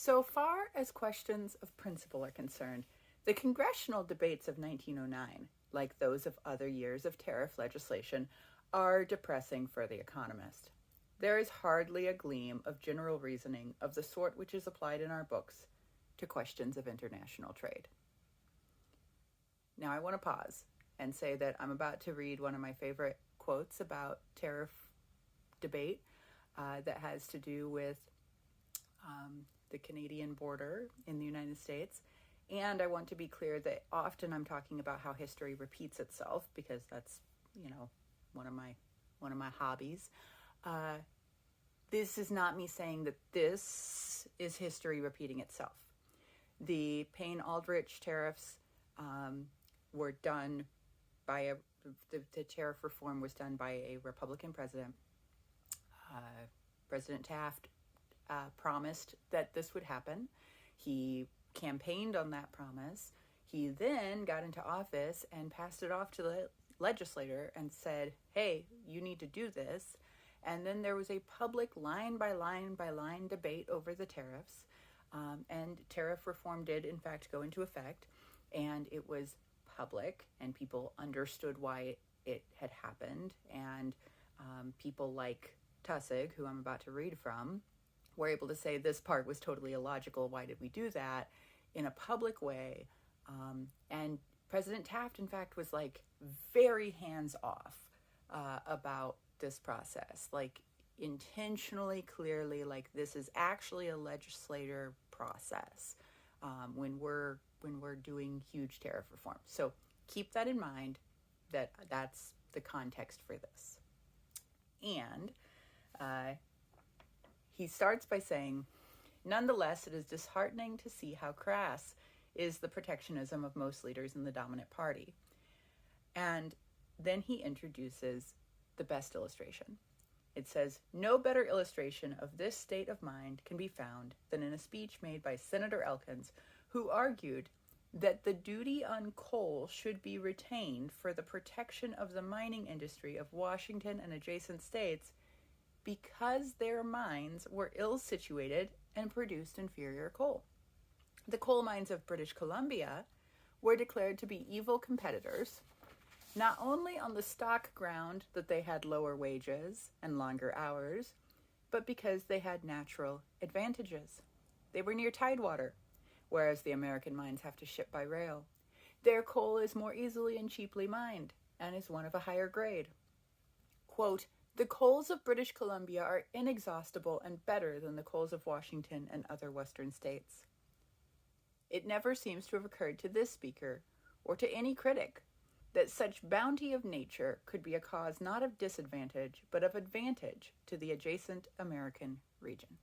So far as questions of principle are concerned, the congressional debates of 1909, like those of other years of tariff legislation, are depressing for the economist. There is hardly a gleam of general reasoning of the sort which is applied in our books to questions of international trade. Now I want to pause and say that I'm about to read one of my favorite quotes about tariff debate that has to do with the Canadian border in the United States. And I want to be clear that often I'm talking about how history repeats itself, because that's, one of my hobbies. This is not me saying that this is history repeating itself. The Payne-Aldrich Tariffs were done by the tariff reform was done by a Republican president. President Taft promised that this would happen. He campaigned on that promise. He then got into office and passed it off to the legislator and said, hey, you need to do this. And then there was a public line by line debate over the tariffs. And tariff reform did, in fact, go into effect. And it was public, and people understood why it had happened. And people like Taussig, who I'm about to read from, were able to say this part was totally illogical. Why did we do that? In a public way. And President Taft, in fact, was very hands off about this process, intentionally, clearly, this is actually a legislator process when we're doing huge tariff reform. So keep that in mind, that's the context for this. And he starts by saying, nonetheless, it is disheartening to see how crass is the protectionism of most leaders in the dominant party. And then he introduces the best illustration. It says, no better illustration of this state of mind can be found than in a speech made by Senator Elkins, who argued that the duty on coal should be retained for the protection of the mining industry of Washington and adjacent states because their mines were ill-situated and produced inferior coal. The coal mines of British Columbia were declared to be evil competitors, not only on the stock ground that they had lower wages and longer hours, but because they had natural advantages. They were near tidewater, whereas the American mines have to ship by rail. Their coal is more easily and cheaply mined, and is one of a higher grade. Quote, the coals of British Columbia are inexhaustible and better than the coals of Washington and other western states. It never seems to have occurred to this speaker, or to any critic, that such bounty of nature could be a cause not of disadvantage, but of advantage to the adjacent American region.